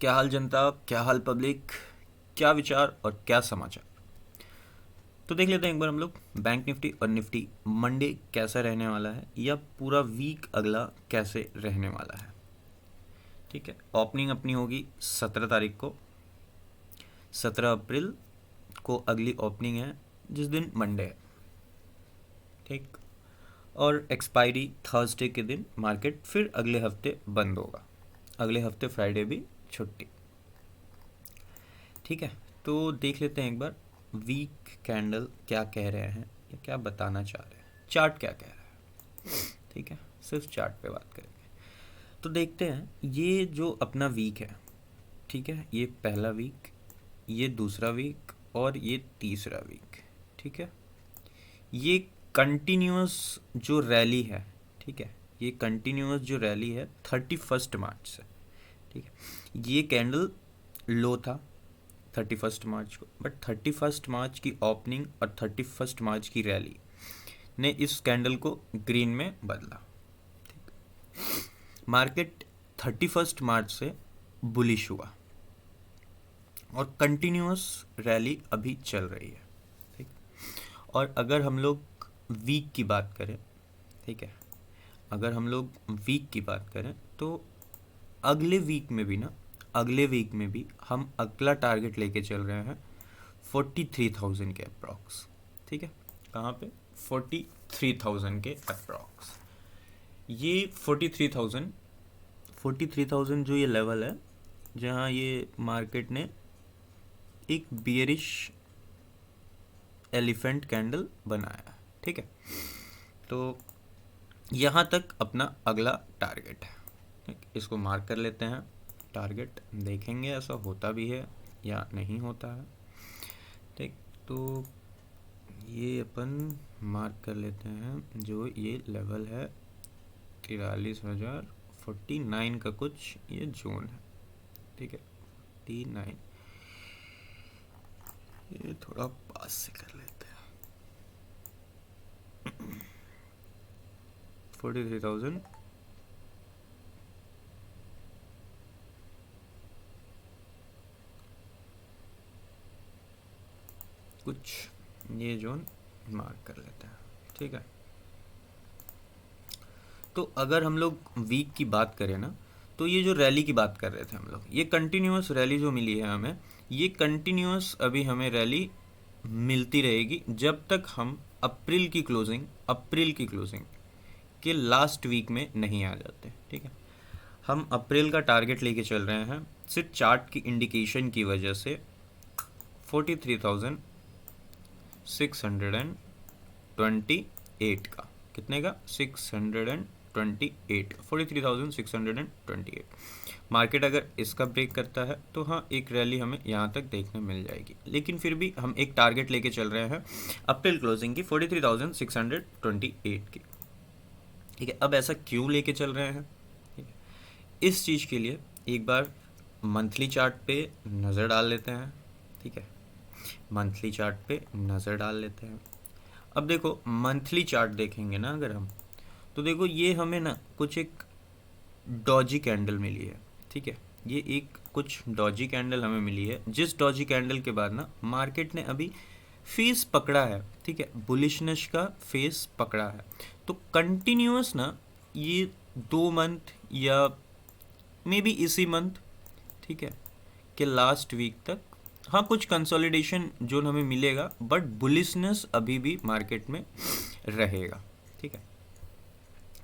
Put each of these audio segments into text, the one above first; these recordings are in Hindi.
क्या हाल जनता, क्या हाल पब्लिक, क्या विचार और क्या समाचार। तो देख लेते हैं एक बार हम लोग बैंक निफ्टी और निफ्टी मंडे कैसा रहने वाला है या पूरा वीक अगला कैसे रहने वाला है। ठीक है, ओपनिंग अपनी होगी 17 तारीख को, 17 अप्रैल को अगली ओपनिंग है जिस दिन मंडे है। ठीक, और एक्सपायरी थर्सडे के दिन मार्केट फिर अगले हफ्ते बंद होगा। अगले हफ्ते फ्राइडे भी छुट्टी। ठीक है, तो देख लेते हैं एक बार वीक कैंडल क्या कह रहे हैं या क्या बताना चाह रहे हैं, चार्ट क्या कह रहा है। ठीक है, सिर्फ चार्ट पे बात करेंगे। तो देखते हैं ये जो अपना वीक है, ठीक है, ये पहला वीक, ये दूसरा वीक और ये तीसरा वीक। ठीक है, ये कंटिन्यूस जो रैली है, ठीक है, ये कंटिन्यूस जो रैली है 31 मार्च से। ठीक है, ये कैंडल लो था 31 मार्च को, बट 31 मार्च की ओपनिंग और 31 मार्च की रैली ने इस कैंडल को ग्रीन में बदला। मार्केट 31 मार्च से बुलिश हुआ और कंटिन्यूस रैली अभी चल रही है। ठीक, और अगर हम लोग वीक की बात करें, ठीक है, अगर हम लोग वीक की बात करें तो अगले वीक में भी ना, अगले वीक में भी हम अगला टारगेट लेके चल रहे हैं 43,000 के अप्रॉक्स। ठीक है, कहाँ पे 43,000 के अप्रॉक्स। ये 43,000 जो ये लेवल है जहाँ ये मार्केट ने एक बियरिश एलिफेंट कैंडल बनाया। ठीक है, तो यहाँ तक अपना अगला टारगेट है। ठीक, इसको मार्क कर लेते हैं टारगेट, देखेंगे ऐसा होता भी है या नहीं होता है। ठीक, तो ये अपन मार्क कर लेते हैं जो ये लेवल है 43,049 का कुछ ये जोन है। ठीक है, 49, ये थोड़ा पास से कर लेते हैं 43,000 कुछ ये जोन मार्क कर लेते हैं। ठीक है, तो अगर हम लोग वीक की बात करें ना, तो ये जो रैली की बात कर रहे थे हम लोग, ये कंटिन्यूस रैली जो मिली है हमें, ये कंटिन्यूस अभी हमें रैली मिलती रहेगी जब तक हम अप्रैल की क्लोजिंग के लास्ट वीक में नहीं आ जाते। ठीक है, हम अप्रैल का टारगेट लेके चल रहे हैं सिर्फ चार्ट की इंडिकेशन की वजह से 43,628 का, कितने का 628, 43,628। मार्केट अगर इसका ब्रेक करता है तो हाँ एक रैली हमें यहाँ तक देखने मिल जाएगी, लेकिन फिर भी हम एक टारगेट लेके चल रहे हैं अप्रैल क्लोजिंग की 43,628 की। ठीक है, अब ऐसा क्यों लेके चल रहे हैं, ठीक है, इस चीज़ के लिए एक बार मंथली चार्ट पे नज़र डाल लेते हैं। ठीक है, मंथली चार्ट पे नज़र डाल लेते हैं। अब देखो मंथली चार्ट देखेंगे ना अगर हम, तो देखो ये हमें ना कुछ एक डॉजी कैंडल मिली है। ठीक है, ये एक कुछ डॉजी कैंडल हमें मिली है, जिस डॉजी कैंडल के बाद ना मार्केट ने अभी फेस पकड़ा है। ठीक है, बुलिशनेस का फेस पकड़ा है। तो कंटिन्यूअस ना ये 2 मंथ या मे बी इसी मंथ, ठीक है, के लास्ट वीक तक हाँ कुछ कंसोलिडेशन जोन हमें मिलेगा, बट बुलिशनेस अभी भी मार्केट में रहेगा। ठीक है,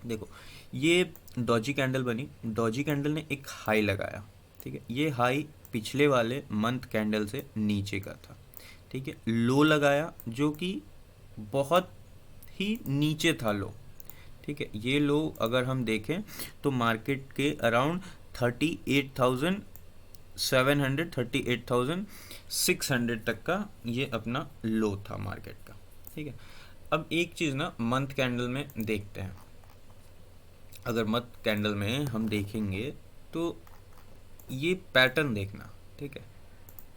देखो ये डॉजी कैंडल बनी, डॉजी कैंडल ने एक हाई लगाया। ठीक है, ये हाई पिछले वाले मंथ कैंडल से नीचे का था। ठीक है, लो लगाया जो कि बहुत ही नीचे था लो। ठीक है, ये लो अगर हम देखें तो मार्केट के अराउंड 38,600 तक का ये अपना लो था मार्केट का। ठीक है, अब एक चीज़ ना मंथ कैंडल में देखते हैं। अगर मंथ कैंडल में हम देखेंगे तो ये पैटर्न देखना। ठीक है,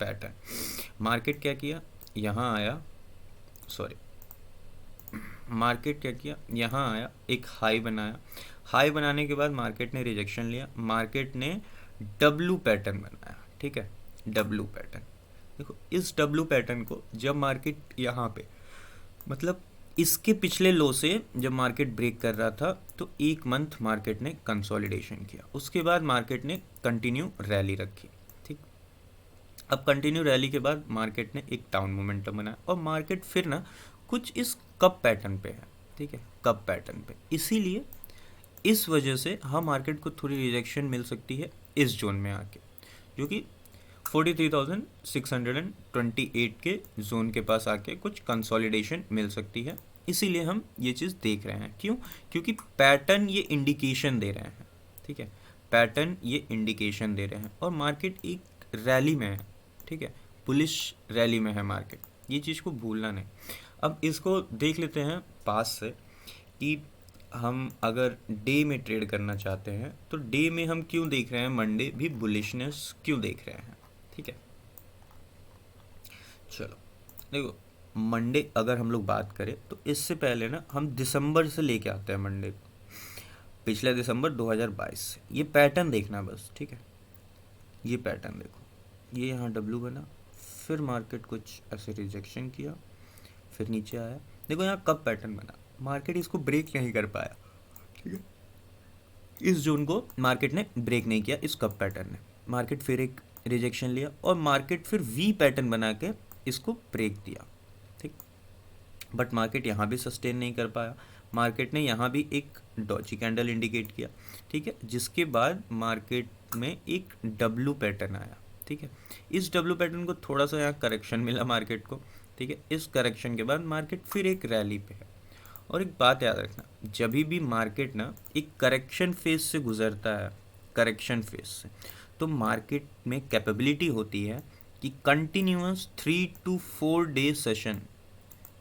पैटर्न मार्केट क्या किया, यहाँ आया, सॉरी, मार्केट क्या किया, यहाँ आया, एक हाई बनाया, हाई बनाने के बाद मार्केट ने रिजेक्शन लिया, मार्केट ने डब्लू पैटर्न बनाया, ठीक है, डब्लू पैटर्न। देखो इस डब्लू पैटर्न को जब मार्केट यहाँ पे, मतलब इसके पिछले लो से जब मार्केट ब्रेक कर रहा था तो एक मंथ मार्केट ने कंसोलिडेशन किया, उसके बाद मार्केट ने कंटिन्यू रैली रखी, ठीक। अब कंटिन्यू रैली के बाद मार्केट ने एक डाउन मोमेंटम बनाया और मार्केट फिर ना कुछ इस कप पैटर्न पे है, ठीक है, कप पैटर्न पे। इसीलिए इस वजह से हाँ मार्केट को थोड़ी रिजेक्शन मिल सकती है इस जोन में आके, जो कि 43,628 के जोन के पास आके कुछ कंसोलिडेशन मिल सकती है। इसीलिए हम ये चीज़ देख रहे हैं। क्यों? क्योंकि पैटर्न ये इंडिकेशन दे रहे हैं, ठीक है, पैटर्न ये इंडिकेशन दे रहे हैं और मार्केट एक रैली में है, ठीक है, बुलिश रैली में है मार्केट, ये चीज़ को भूलना नहीं। अब इसको देख लेते हैं पास से कि हम अगर डे में ट्रेड करना चाहते हैं तो डे में हम क्यों देख रहे हैं मंडे भी बुलिशनेस क्यों देख रहे हैं, ठीक है। चलो देखो मंडे अगर हम लोग बात करें तो इससे पहले ना हम दिसंबर से लेके आते हैं मंडे को, पिछले दिसंबर 2022 से। ये पैटर्न देखना बस, ठीक है, ये पैटर्न देखो, ये यहाँ डब्लू बना, फिर मार्केट कुछ ऐसे रिजेक्शन किया, फिर नीचे आया, देखो यहाँ कब पैटर्न बना, मार्केट इसको ब्रेक नहीं कर पाया, ठीक है, इस जोन को मार्केट ने ब्रेक नहीं किया इस कप पैटर्न ने। मार्केट फिर एक रिजेक्शन लिया और मार्केट फिर वी पैटर्न बना के इसको ब्रेक दिया, ठीक। बट मार्केट यहाँ भी सस्टेन नहीं कर पाया, मार्केट ने यहाँ भी एक डॉजी कैंडल इंडिकेट किया, ठीक है, जिसके बाद मार्केट में एक डब्लू पैटर्न आया, ठीक है। इस डब्लू पैटर्न को थोड़ा सा यहाँ करेक्शन मिला मार्केट को, ठीक है। इस करेक्शन के बाद मार्केट फिर एक रैली पे है। और एक बात याद रखना, जब भी मार्केट ना एक करेक्शन फेज से गुजरता है, करेक्शन फेज से, तो मार्केट में कैपेबिलिटी होती है कि कंटिन्यूअस 3 to 4 डे सेशन,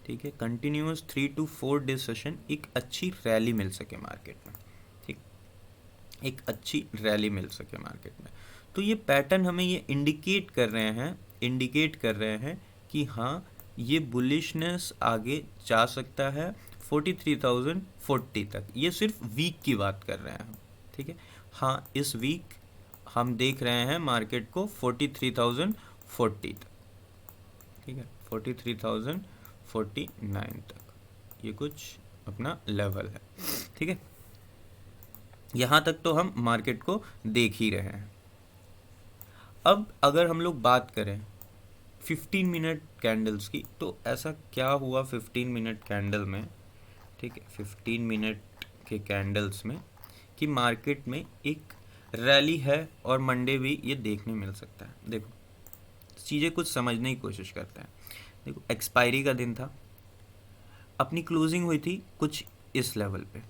ठीक है, कंटिन्यूअस 3 to 4 डे सेशन एक अच्छी रैली मिल सके मार्केट में, ठीक, एक अच्छी रैली मिल सके मार्केट में। तो ये पैटर्न हमें ये इंडिकेट कर रहे हैं कि हाँ ये बुलिशनेस आगे जा सकता है 43,040 तक। ये सिर्फ वीक की बात कर रहे हैं हम, ठीक है। हाँ इस वीक हम देख रहे हैं मार्केट को 43,040 तक, ठीक है, 43,049 तक ये कुछ अपना लेवल है, ठीक है। यहाँ तक तो हम मार्केट को देख ही रहे हैं। अब अगर हम लोग बात करें 15 मिनट कैंडल्स की, तो ऐसा क्या हुआ 15 मिनट कैंडल में, ठीक है, 15 मिनट के कैंडल्स में कि मार्केट में एक रैली है और मंडे भी ये देखने मिल सकता है। देखो चीज़ें कुछ समझने की कोशिश करते हैं। देखो एक्सपायरी का दिन था, अपनी क्लोजिंग हुई थी कुछ इस लेवल पे,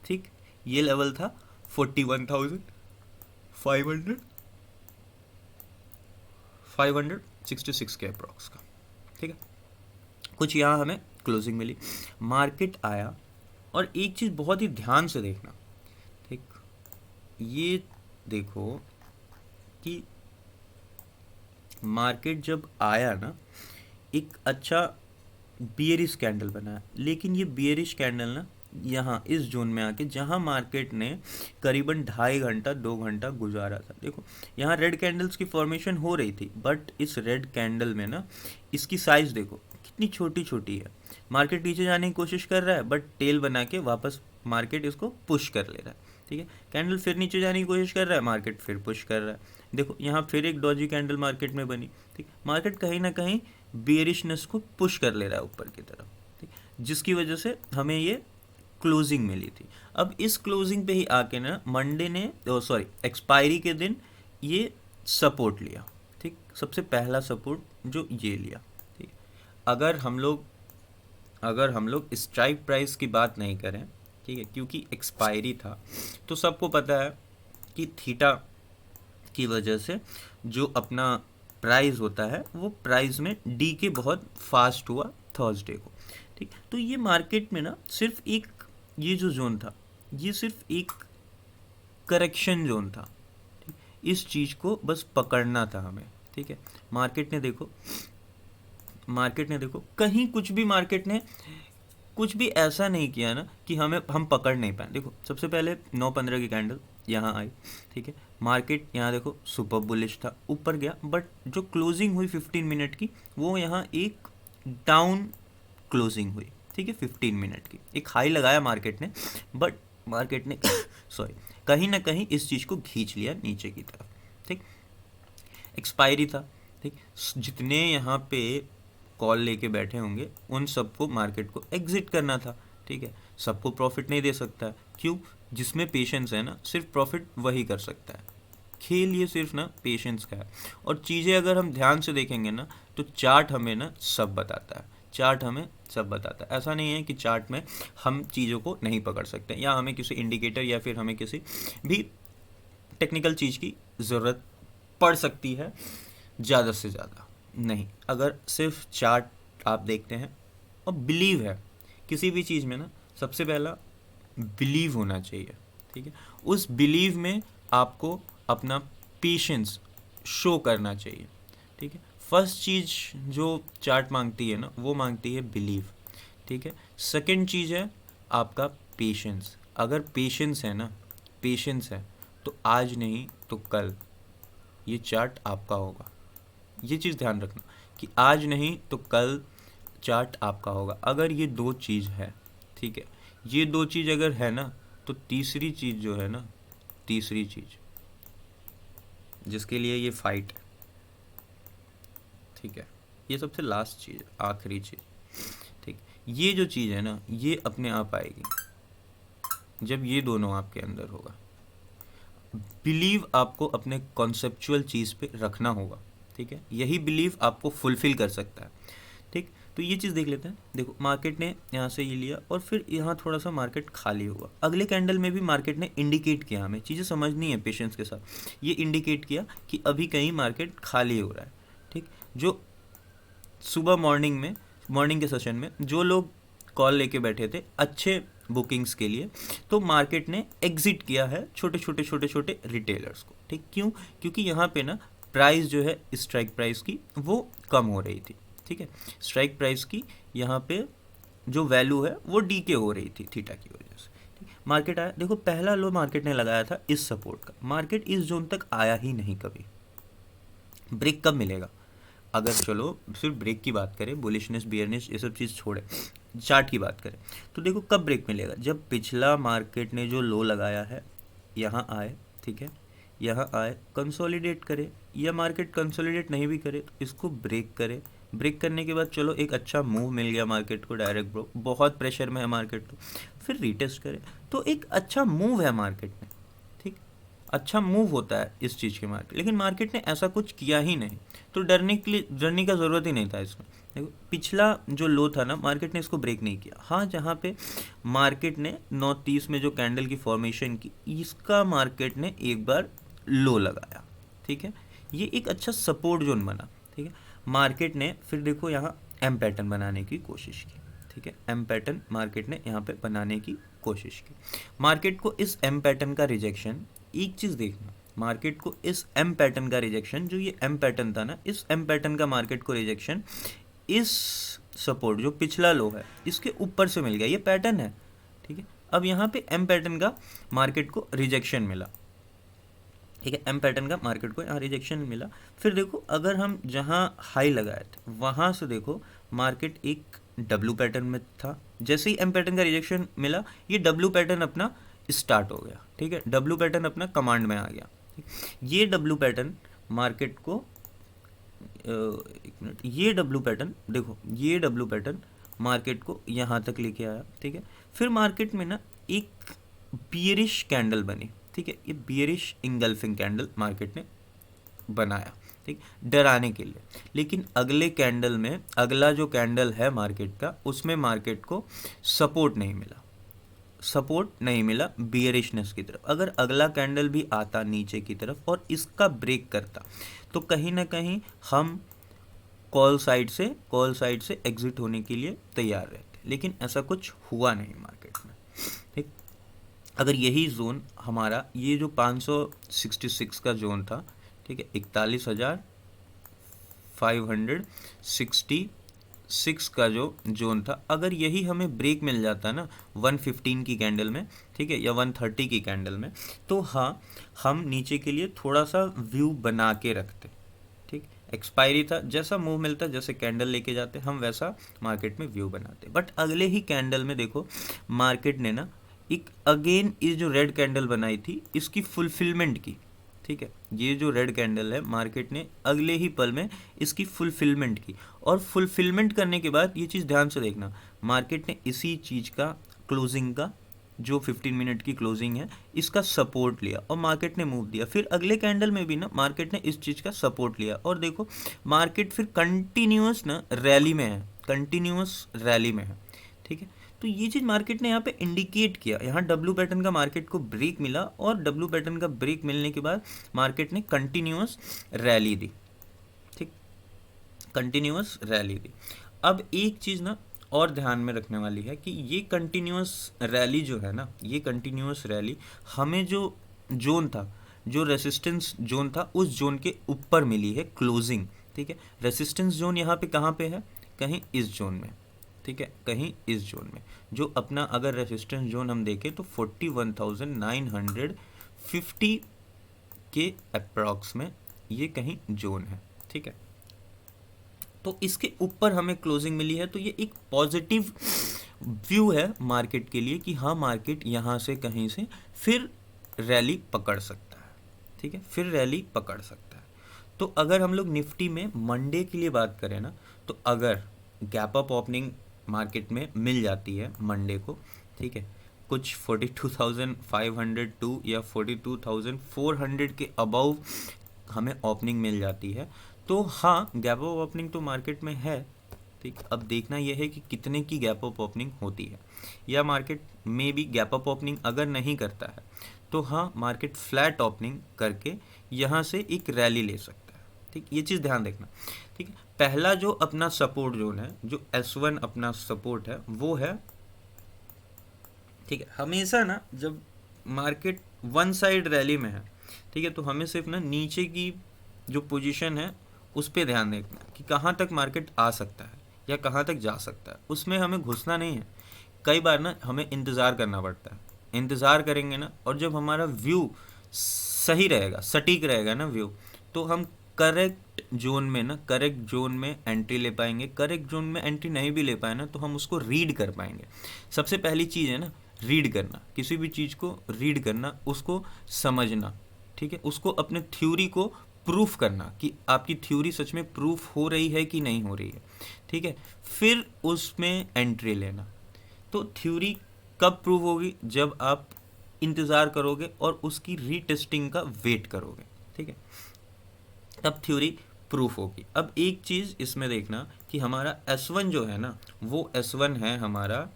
ठीक, ये लेवल था 41,566 के अप्रॉक्स का, ठीक है, कुछ यहाँ हमें क्लोजिंग मिली। मार्केट आया और एक चीज़ बहुत ही ध्यान से देखना, ठीक, ये देखो कि मार्केट जब आया ना एक अच्छा बियरिश कैंडल बना, लेकिन ये बियरिश कैंडल ना यहाँ इस जोन में आके जहाँ मार्केट ने करीबन 2.5 घंटा 2 घंटा गुजारा था, देखो यहाँ रेड कैंडल्स की फॉर्मेशन हो रही थी, बट इस रेड कैंडल में ना इसकी साइज़ देखो कितनी छोटी छोटी है। मार्केट नीचे जाने की कोशिश कर रहा है बट टेल बना के वापस मार्केट इसको पुश कर ले रहा है, ठीक है। कैंडल फिर नीचे जाने की कोशिश कर रहा है, मार्केट फिर पुश कर रहा है। देखो यहाँ फिर एक डॉजी कैंडल मार्केट में बनी, ठीक, मार्केट कहीं ना कहीं बेयरिशनेस को पुश कर ले रहा है ऊपर की तरफ, ठीक, जिसकी वजह से हमें ये क्लोजिंग मिली थी। अब इस क्लोजिंग पे ही आके ना मंडे ने एक्सपायरी के दिन ये सपोर्ट लिया, ठीक, सबसे पहला सपोर्ट जो ये लिया, ठीक। अगर हम लोग स्ट्राइक प्राइस की बात नहीं करें, ठीक है, क्योंकि एक्सपायरी था, तो सबको पता है कि थीटा की वजह से जो अपना प्राइस होता है वो प्राइस में डी के बहुत फास्ट हुआ थर्सडे को, ठीक। तो ये मार्केट में ना सिर्फ एक ये जो जोन था ये सिर्फ एक करेक्शन जोन था, ठीक, इस चीज़ को बस पकड़ना था हमें, ठीक है। मार्केट ने देखो कहीं मार्केट ने कुछ भी ऐसा नहीं किया ना कि हम पकड़ नहीं पाए। देखो सबसे पहले 9-15 की कैंडल, यहाँ आई, ठीक है। मार्केट यहाँ देखो सुपर बुलिश था, ऊपर गया, बट जो क्लोजिंग हुई 15 मिनट की वो यहाँ एक डाउन क्लोजिंग हुई, ठीक है। 15 मिनट की एक हाई लगाया मार्केट ने, बट मार्केट ने सॉरी कहीं ना कहीं इस चीज़ को खींच लिया नीचे की तरफ, ठीक। एक्सपायरी था, ठीक। जितने यहाँ पे कॉल लेके बैठे होंगे उन सबको मार्केट को एग्जिट करना था, ठीक है। सबको प्रॉफिट नहीं दे सकता है, क्यों? जिसमें पेशेंस है ना, सिर्फ प्रॉफिट वही कर सकता है। खेल ये सिर्फ ना पेशेंस का है। और चीज़ें अगर हम ध्यान से देखेंगे ना तो चार्ट हमें ना सब बताता है, चार्ट हमें सब बताता है। ऐसा नहीं है कि चार्ट में हम चीज़ों को नहीं पकड़ सकते, या हमें किसी इंडिकेटर या फिर हमें किसी भी टेक्निकल चीज़ की ज़रूरत पड़ सकती है ज़्यादा से ज़्यादा नहीं। अगर सिर्फ चार्ट आप देखते हैं और बिलीव है किसी भी चीज़ में ना, सबसे पहला बिलीव होना चाहिए, ठीक है। उस बिलीव में आपको अपना पेशेंस शो करना चाहिए, ठीक है। फर्स्ट चीज़ जो चार्ट मांगती है ना वो मांगती है बिलीव, ठीक है। सेकंड चीज़ है आपका पेशेंस। अगर पेशेंस है ना, पेशेंस है तो आज नहीं तो कल ये चार्ट आपका होगा। ये चीज़ ध्यान रखना कि आज नहीं तो कल चार्ट आपका होगा। अगर ये दो चीज़ है, ठीक है, ये दो चीज़ अगर है ना तो तीसरी चीज़ जो है ना, तीसरी चीज़ जिसके लिए ये फाइट, ठीक है, ये सबसे लास्ट चीज़, आखिरी चीज़, ठीक। ये जो चीज़ है ना ये अपने आप आएगी जब ये दोनों आपके अंदर होगा। बिलीव आपको अपने कॉन्सेप्चुअल चीज़ पे रखना होगा, ठीक है। यही बिलीव आपको फुलफिल कर सकता है, ठीक। तो ये चीज़ देख लेते हैं। देखो मार्केट ने यहाँ से ये लिया और फिर यहाँ थोड़ा सा मार्केट खाली हुआ। अगले कैंडल में भी मार्केट ने इंडिकेट किया, हमें चीज़ें समझनी है पेशेंस के साथ। ये इंडिकेट किया कि अभी कहीं मार्केट खाली हो रहा है, ठीक। जो सुबह मॉर्निंग के सेशन में जो लोग कॉल लेके बैठे थे अच्छे बुकिंग्स के लिए, तो मार्केट ने एग्जिट किया है छोटे छोटे रिटेलर्स को, ठीक। क्यों? क्योंकि यहाँ पे ना प्राइस जो है स्ट्राइक प्राइस की वो कम हो रही थी, ठीक है। स्ट्राइक प्राइस की यहाँ पे जो वैल्यू है वो डीके हो रही थी थीटा की वजह से, ठीक। मार्केट आया, देखो पहला लो मार्केट ने लगाया था इस सपोर्ट का, मार्केट इस जोन तक आया ही नहीं कभी। ब्रेक कब मिलेगा? अगर चलो सिर्फ ब्रेक की बात करें, बुलिशनेस बियरनेस ये सब चीज़ छोड़े, चार्ट की बात करें, तो देखो कब ब्रेक मिलेगा? जब पिछला मार्केट ने जो लो लगाया है यहाँ आए, ठीक है, यहाँ आए कंसोलिडेट करे, या मार्केट कंसोलिडेट नहीं भी करे तो इसको ब्रेक करे। ब्रेक करने के बाद चलो एक अच्छा मूव मिल गया मार्केट को, डायरेक्ट ब्रो, बहुत प्रेशर में है मार्केट तो फिर रीटेस्ट करे, तो एक अच्छा मूव है मार्केट में, ठीक। अच्छा मूव होता है इस चीज़ के मार्केट, लेकिन मार्केट ने ऐसा कुछ किया ही नहीं, तो डरने का ज़रूरत ही नहीं था इसमें। देखो पिछला जो लो था ना मार्केट ने इसको ब्रेक नहीं किया। हाँ, जहाँ पे मार्केट ने 9:30 में जो कैंडल की फॉर्मेशन की, इसका मार्केट ने एक बार लो लगाया, ठीक है, ये एक अच्छा सपोर्ट जोन बना, ठीक है। मार्केट ने फिर देखो यहाँ एम पैटर्न बनाने की कोशिश की, ठीक है, एम पैटर्न मार्केट ने यहाँ पे बनाने की कोशिश की। मार्केट को इस एम पैटर्न का रिजेक्शन, एक चीज़ देखना, मार्केट को इस एम पैटर्न का रिजेक्शन, जो ये एम पैटर्न था ना, इस एम पैटर्न का मार्केट को रिजेक्शन इस सपोर्ट जो पिछला लो है इसके ऊपर से मिल गया, ये पैटर्न है, ठीक है। अब यहाँ पे एम पैटर्न का मार्केट को रिजेक्शन मिला, ठीक है, एम पैटर्न का मार्केट को यहाँ रिजेक्शन मिला। फिर देखो अगर हम जहाँ हाई लगाए थे वहाँ से देखो मार्केट एक डब्लू पैटर्न में था, जैसे ही एम पैटर्न का रिजेक्शन मिला ये डब्लू पैटर्न अपना स्टार्ट हो गया, ठीक है, डब्लू पैटर्न अपना कमांड में आ गया, ठीक? ये डब्लू पैटर्न मार्केट को एक मिनट, ये डब्लू पैटर्न देखो, ये डब्लू पैटर्न मार्केट को यहाँ तक लेके आया, ठीक है। फिर मार्केट में ना एक बियरिश कैंडल बनी, ठीक है, ये बियरिश इंगल्फिंग कैंडल मार्केट ने बनाया, ठीक, डराने के लिए। लेकिन अगले कैंडल में, अगला जो कैंडल है मार्केट का, उसमें मार्केट को सपोर्ट नहीं मिला, सपोर्ट नहीं मिला बियरिशनेस की तरफ। अगर अगला कैंडल भी आता नीचे की तरफ और इसका ब्रेक करता तो कहीं ना कहीं हम कॉल साइड से एग्जिट होने के लिए तैयार रहते, लेकिन ऐसा कुछ हुआ नहीं मार्केट में, ठीक। अगर यही जोन हमारा, ये जो 566 का जोन था, ठीक है, 41,567 6 का जो जोन था, अगर यही हमें ब्रेक मिल जाता ना 115 की कैंडल में, ठीक है, या 130 की कैंडल में, तो हाँ हम नीचे के लिए थोड़ा सा व्यू बना के रखते, ठीक। एक्सपायरी था, जैसा मूव मिलता, जैसे कैंडल लेके जाते हम वैसा मार्केट में व्यू बनाते, बट अगले ही कैंडल में देखो मार्केट ने ना एक अगेन ये जो रेड कैंडल बनाई थी इसकी फुलफिलमेंट की, ठीक है। ये जो रेड कैंडल है मार्केट ने अगले ही पल में इसकी फुलफिलमेंट की, और फुलफिलमेंट करने के बाद ये चीज़ ध्यान से देखना, मार्केट ने इसी चीज़ का क्लोजिंग का जो 15 मिनट की क्लोजिंग है इसका सपोर्ट लिया और मार्केट ने मूव दिया। फिर अगले कैंडल में भी ना मार्केट ने इस चीज़ का सपोर्ट लिया, और देखो मार्केट फिर कंटिन्यूस ना रैली में है, कंटिन्यूस रैली में है, ठीक है। तो ये चीज़ मार्केट ने यहाँ पे इंडिकेट किया, यहाँ डब्ल्यू पैटर्न का मार्केट को ब्रेक मिला, और डब्ल्यू पैटर्न का ब्रेक मिलने के बाद मार्केट ने कंटिन्यूस रैली दी, ठीक, कंटिन्यूस रैली दी। अब एक चीज़ ना और ध्यान में रखने वाली है कि ये कंटिन्यूस रैली जो है ना, ये कंटिन्यूस रैली हमें जो जोन था, जो रेसिस्टेंस जोन था, उस जोन के ऊपर मिली है क्लोजिंग, ठीक है। रेसिस्टेंस जोन यहाँ पे कहाँ पे है, कहीं इस जोन में, ठीक है, कहीं इस जोन में, जो अपना अगर रेसिस्टेंस जोन हम देखें तो 41,950 के अप्रॉक्स में ये कहीं जोन है, ठीक है। तो इसके ऊपर हमें क्लोजिंग मिली है, तो ये एक पॉजिटिव व्यू है मार्केट के लिए कि हाँ मार्केट यहाँ से कहीं से फिर रैली पकड़ सकता है, ठीक है, फिर रैली पकड़ सकता है। तो अगर हम लोग निफ्टी में मंडे के लिए बात करें ना, तो अगर गैप अप ओपनिंग मार्केट में मिल जाती है मंडे को, ठीक है, कुछ 42,502 या 42,400 के अबव हमें ओपनिंग मिल जाती है, तो हाँ गैप अप ओपनिंग तो मार्केट में है, ठीक। अब देखना यह है कि कितने की गैप अप ओपनिंग होती है, या मार्केट में भी गैप अप ओपनिंग अगर नहीं करता है तो हाँ मार्केट फ्लैट ओपनिंग करके यहाँ से एक रैली ले सकता है, ठीक। ये चीज़ ध्यान देखना, ठीक है। पहला जो अपना सपोर्ट जोन है, जो S1 अपना सपोर्ट है वो है, ठीक है। हमेशा ना जब मार्केट वन साइड रैली में है, ठीक है, तो हमें सिर्फ ना नीचे की जो पोजीशन है उस पर ध्यान देखना कि कहाँ तक मार्केट आ सकता है या कहाँ तक जा सकता है, उसमें हमें घुसना नहीं है। कई बार ना हमें इंतज़ार करना पड़ता है, इंतज़ार करेंगे ना, और जब हमारा व्यू सही रहेगा, सटीक रहेगा ना व्यू, तो हम करेक्ट जोन में ना, करेक्ट जोन में एंट्री ले पाएंगे। करेक्ट जोन में एंट्री नहीं भी ले पाए ना तो हम उसको रीड कर पाएंगे। सबसे पहली चीज़ है ना रीड करना, किसी भी चीज़ को रीड करना, उसको समझना, ठीक है, उसको अपने थ्योरी को प्रूफ करना कि आपकी थ्योरी सच में प्रूफ हो रही है कि नहीं हो रही है, ठीक है, फिर उसमें एंट्री लेना। तो थ्योरी कब प्रूव होगी, जब आप इंतज़ार करोगे और उसकी रीटेस्टिंग का वेट करोगे, ठीक है, तब थ्योरी प्रूफ होगी। अब एक चीज़ इसमें देखना कि हमारा S1 जो है ना, वो S1 है हमारा,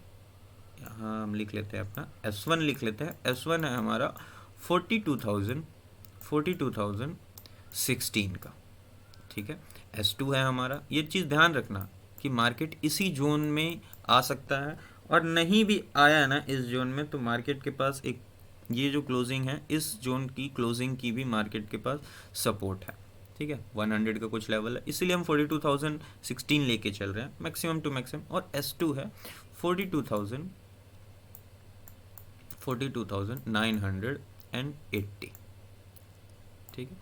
यहाँ हम लिख लेते हैं अपना S1 लिख लेते हैं, S1 है हमारा 42,016 का, ठीक है। S2 है हमारा, ये चीज़ ध्यान रखना कि मार्केट इसी जोन में आ सकता है, और नहीं भी आया ना इस जोन में तो मार्केट के पास एक ये जो क्लोजिंग है, इस जोन की क्लोजिंग की भी मार्केट के पास सपोर्ट है, ठीक है, 100 का कुछ लेवल है, इसीलिए हम 42,016 लेके चल रहे हैं मैक्सिमम टू मैक्सिमम। और S2 है 42,980, ठीक है।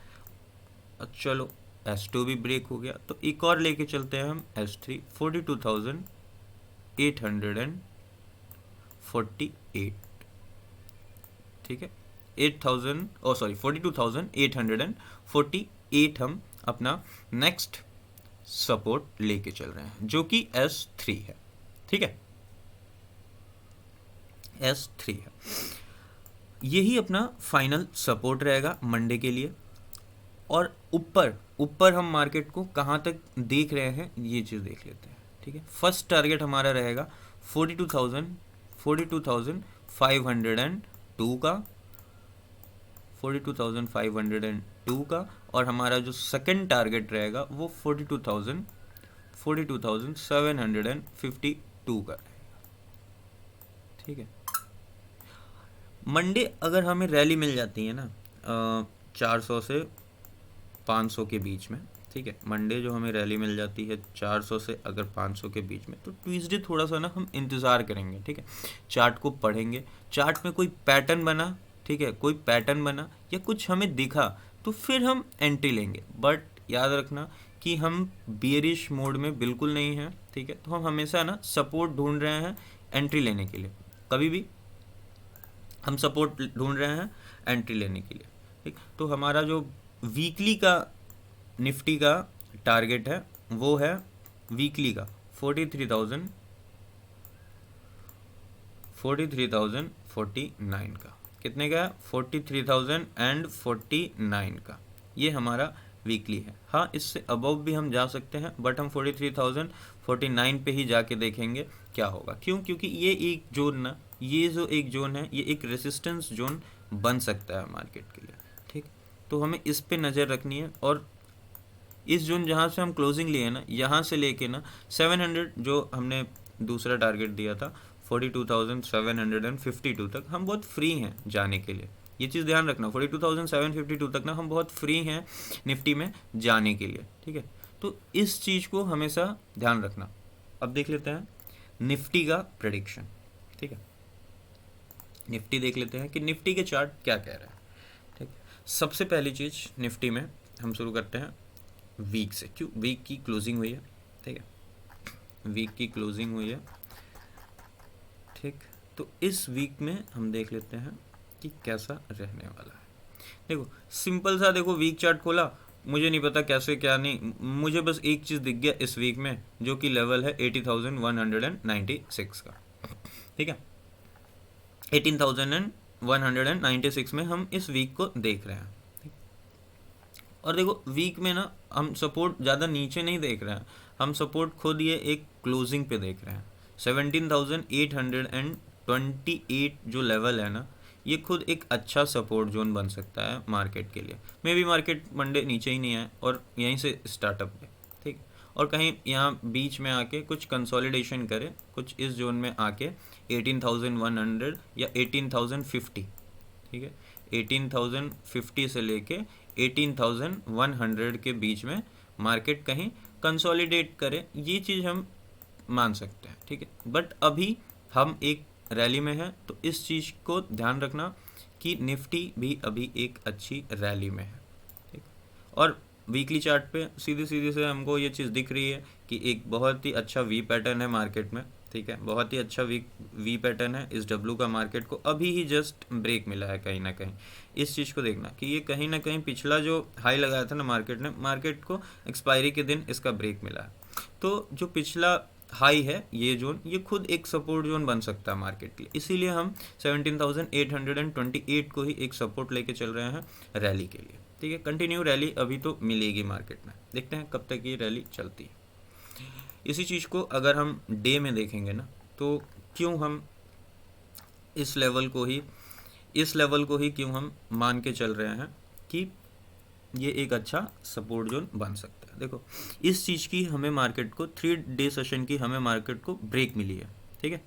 अब चलो S2 भी ब्रेक हो गया, तो एक और लेके चलते हैं हम S3 42,848, ठीक है, 42,848 हम अपना नेक्स्ट सपोर्ट लेके चल रहे हैं, जो कि S3 है, ठीक है, S3 है। यही अपना फाइनल सपोर्ट रहेगा मंडे के लिए। और ऊपर हम मार्केट को कहाँ तक देख रहे हैं ये चीज़ देख लेते हैं, ठीक है। फर्स्ट टारगेट हमारा रहेगा 42,502 का, 42,502 का, और हमारा जो सेकंड टारगेट रहेगा वो 42,752 का रहेगा, ठीक है। मंडे अगर हमें रैली मिल जाती है ना 400 से 500 के बीच में, ठीक है। मंडे जो हमें रैली मिल जाती है 400 से अगर 500 के बीच में, तो ट्यूसडे थोड़ा सा ना हम इंतज़ार करेंगे, ठीक है। चार्ट को पढ़ेंगे, चार्ट में कोई पैटर्न बना, ठीक है, कोई पैटर्न बना या कुछ हमें दिखा तो फिर हम एंट्री लेंगे। बट याद रखना कि हम बियरिश मोड में बिल्कुल नहीं हैं, ठीक है। तो हम हमेशा ना सपोर्ट ढूंढ रहे हैं एंट्री लेने के लिए, कभी भी हम सपोर्ट ढूंढ रहे हैं एंट्री लेने के लिए, ठीक। तो हमारा जो वीकली का निफ्टी का टारगेट है वो है वीकली का 43,049 का। कितने का है? 43,049 का, ये हमारा वीकली है। हाँ, इससे अबव भी हम जा सकते हैं, बट हम 43,049 पे ही जाके देखेंगे क्या होगा। क्यों? क्योंकि ये एक जोन ना, ये जो एक जोन है, ये एक रेसिस्टेंस जोन बन सकता है मार्केट के लिए, ठीक। तो हमें इस पे नज़र रखनी है, और इस जोन जहाँ से हम क्लोजिंग लिए ना, यहाँ से लेके ना 700 जो हमने दूसरा टारगेट दिया था 42,752 तक हम बहुत फ्री हैं जाने के लिए। ये चीज़ ध्यान रखना, 42,752 तक ना हम बहुत फ्री हैं निफ्टी में जाने के लिए, ठीक है। तो इस चीज़ को हमेशा ध्यान रखना। अब देख लेते हैं निफ्टी का प्रेडिक्शन, ठीक है। निफ्टी देख लेते हैं कि निफ्टी के चार्ट क्या कह रहा है, ठीक। सबसे पहली चीज़ निफ्टी में हम शुरू करते हैं वीक से। क्यों? वीक की क्लोजिंग हुई है, ठीक है, वीक की क्लोजिंग हुई है, ठीक। तो इस वीक में हम देख लेते हैं कि कैसा रहने वाला है। देखो सिंपल सा, देखो वीक चार्ट खोला, मुझे नहीं पता कैसे क्या नहीं, मुझे बस एक चीज़ दिख गया इस वीक में, जो कि लेवल है 80,196 का, ठीक है। 18,196 में हम इस वीक को देख रहे हैं, ठीक? और देखो वीक में ना हम सपोर्ट ज़्यादा नीचे नहीं देख रहे हैं, हम सपोर्ट खुद ये एक क्लोजिंग पे देख रहे हैं। 17,828 जो लेवल है ना, ये खुद एक अच्छा सपोर्ट जोन बन सकता है मार्केट के लिए। मे भी मार्केट मंडे नीचे ही नहीं आए और यहीं से स्टार्टअप है, ठीक। और कहीं यहाँ बीच में आके कुछ कंसोलिडेशन करे, कुछ इस जोन में आके 18,100 या 18,050, ठीक है, 18,050 से लेके 18,100 के बीच में मार्केट कहीं कंसोलिडेट करे, ये चीज़ हम मान सकते हैं, ठीक है। बट अभी हम एक रैली में हैं, तो इस चीज़ को ध्यान रखना कि निफ्टी भी अभी एक अच्छी रैली में है, ठीक। और वीकली चार्ट पे सीधी सीधी से हमको ये चीज़ दिख रही है कि एक बहुत ही अच्छा वी पैटर्न है मार्केट में, ठीक है, बहुत ही अच्छा वी पैटर्न है इस डब्ल्यू का। मार्केट को अभी ही जस्ट ब्रेक मिला है कहीं ना कहीं। इस चीज़ को देखना कि ये कहीं ना कहीं पिछला जो हाई लगाया था ना मार्केट ने, मार्केट को एक्सपायरी के दिन इसका ब्रेक मिला है। तो जो पिछला हाई है ये जोन, ये खुद एक सपोर्ट जोन बन सकता है मार्केट के लिए, इसीलिए हम 17,828 को ही एक सपोर्ट लेके चल रहे हैं रैली के लिए, ठीक है। कंटिन्यू रैली अभी तो मिलेगी मार्केट में, देखते हैं कब तक ये रैली चलती है। इसी चीज़ को अगर हम डे में देखेंगे ना, तो क्यों हम इस लेवल को ही क्यों हम मान के चल रहे हैं कि ये एक अच्छा सपोर्ट जोन बन सकता है। देखो इस चीज़ की हमें मार्केट को 3 डे सेशन की हमें मार्केट को ब्रेक मिली है, ठीक है,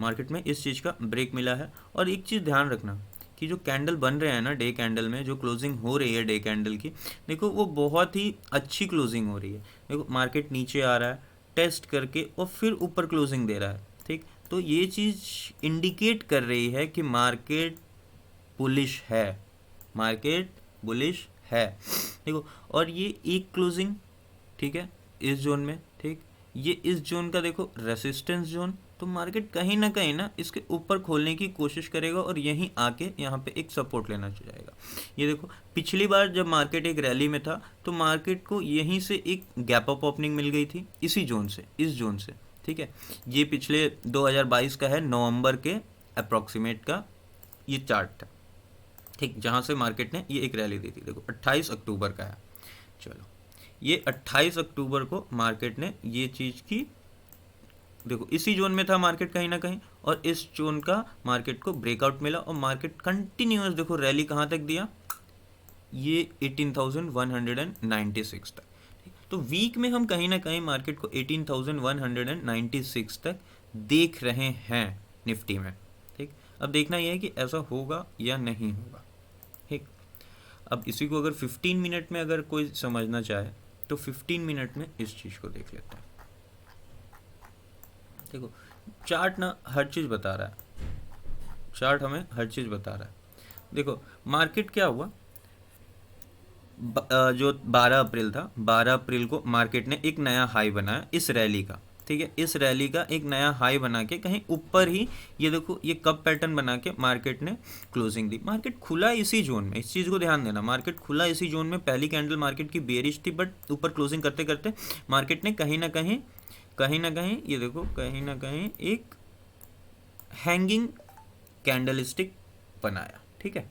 मार्केट में इस चीज़ का ब्रेक मिला है। और एक चीज़ ध्यान रखना कि जो कैंडल बन रहे हैं ना डे कैंडल में, जो क्लोजिंग हो रही है डे कैंडल की, देखो वो बहुत ही अच्छी क्लोजिंग हो रही है। देखो मार्केट नीचे आ रहा है टेस्ट करके और फिर ऊपर क्लोजिंग दे रहा है, ठीक। तो ये चीज़ इंडिकेट कर रही है कि मार्केट बुलिश है, मार्केट बुलिश है, देखो। और ये एक क्लोजिंग, ठीक है, इस जोन में, ठीक, ये इस जोन का देखो रेसिस्टेंस जोन, तो मार्केट कहीं ना कहीं ना इसके ऊपर खोलने की कोशिश करेगा और यहीं आके यहाँ पे एक सपोर्ट लेना चाहेगा। ये देखो पिछली बार जब मार्केट एक रैली में था तो मार्केट को यहीं से एक गैप अप ओपनिंग मिल गई थी, इसी जोन से, इस जोन से, ठीक है। ये पिछले 2022 का है, नवंबर के अप्रॉक्सीमेट का ये चार्ट था, ठीक, जहाँ से मार्केट ने ये एक रैली दी थी। देखो 28 अक्टूबर का है, चलो ये 28 अक्टूबर को मार्केट ने ये चीज़ की, देखो इसी जोन में था मार्केट कहीं ना कहीं, और इस जोन का मार्केट को ब्रेकआउट मिला और मार्केट कंटिन्यूअस देखो रैली कहाँ तक दिया, ये 18,196 तक, ठीक। तो वीक में हम कहीं ना कहीं मार्केट को 18,196 तक देख रहे हैं निफ्टी में, ठीक। अब देखना यह है कि ऐसा होगा या नहीं होगा, ठीक। अब इसी को अगर 15 मिनट में अगर कोई समझना चाहे तो 15 मिनट में इस चीज़ को देख लेते हैं। देखो चार्ट ना हर चीज़ बता रहा है, चार्ट हमें हर चीज़ बता रहा है। देखो मार्केट क्या हुआ, जो 12 अप्रैल था, 12 अप्रैल को मार्केट ने एक नया हाई बनाया इस रैली का, ठीक है। इस रैली का एक नया हाई बना के कहीं ऊपर ही ये देखो ये कप पैटर्न बना के मार्केट ने क्लोजिंग दी। मार्केट खुला इसी जोन में, इस चीज़ को ध्यान देना, मार्केट खुला इसी जोन में। पहली कैंडल मार्केट की बेरिश थी, बट ऊपर क्लोजिंग करते करते मार्केट ने कहीं ना कहीं ये देखो कहीं ना कहीं एक हैंगिंग कैंडलस्टिक बनाया, ठीक है।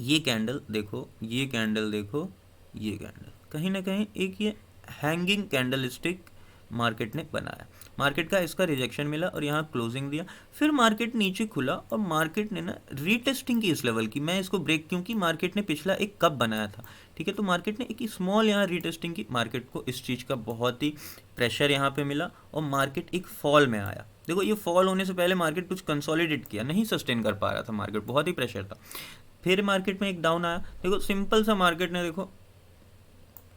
ये कैंडल देखो, ये कैंडल देखो, ये कैंडल कहीं ना कहीं एक ये हैंगिंग कैंडलस्टिक मार्केट ने बनाया। मार्केट का इसका रिजेक्शन मिला और यहाँ क्लोजिंग दिया, फिर मार्केट नीचे खुला और मार्केट ने ना रीटेस्टिंग की इस लेवल की। मैं इसको ब्रेक क्योंकि मार्केट ने पिछला एक कप बनाया था, ठीक है, तो मार्केट ने एक स्मॉल यहाँ रीटेस्टिंग की। मार्केट को इस चीज़ का बहुत ही प्रेशर यहाँ पे मिला और मार्केट एक फॉल में आया। देखो ये फॉल होने से पहले मार्केट कुछ कंसोलिडेट किया, नहीं सस्टेन कर पा रहा था मार्केट, बहुत ही प्रेशर था। फिर मार्केट में एक डाउन आया, देखो सिंपल सा मार्केट ने देखो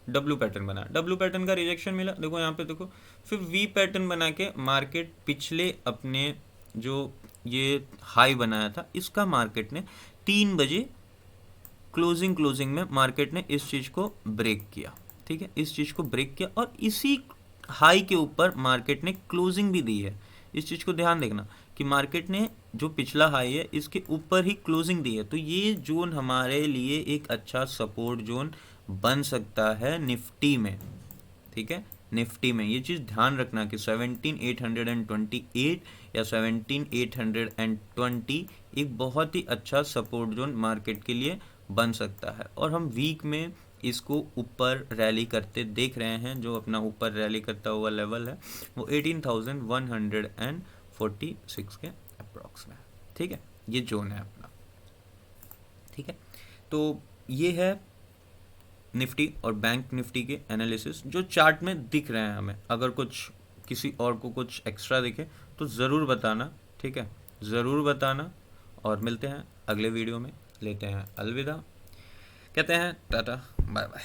डब्ल्यू पैटर्न बनाया, डब्ल्यू पैटर्न का रिजेक्शन मिला, देखो यहाँ पे देखो, फिर वी पैटर्न बना के मार्केट पिछले अपने जो ये हाई बनाया था इसका मार्केट ने 3 बजे क्लोजिंग में मार्केट ने इस चीज़ को ब्रेक किया, ठीक है, इस चीज़ को ब्रेक किया और इसी हाई के ऊपर मार्केट ने क्लोजिंग भी दी है। इस चीज़ को ध्यान देखना कि मार्केट ने जो पिछला हाई है इसके ऊपर ही क्लोजिंग दी है, तो ये जोन हमारे लिए एक अच्छा सपोर्ट जोन बन सकता है निफ्टी में, ठीक है। निफ्टी में ये चीज़ ध्यान रखना कि 17,828 या 17,820 एक बहुत ही अच्छा सपोर्ट जोन मार्केट के लिए बन सकता है। और हम वीक में इसको ऊपर रैली करते देख रहे हैं, जो अपना ऊपर रैली करता हुआ लेवल है वो 18,146 के अप्रॉक्स में, ठीक है, ये जोन है अपना, ठीक है। तो ये है निफ्टी और बैंक निफ्टी के एनालिसिस जो चार्ट में दिख रहे हैं हमें। अगर कुछ किसी और को कुछ एक्स्ट्रा दिखे तो ज़रूर बताना, ठीक है, ज़रूर बताना। और मिलते हैं अगले वीडियो में, लेते हैं अलविदा, कहते हैं टाटा बाय बाय।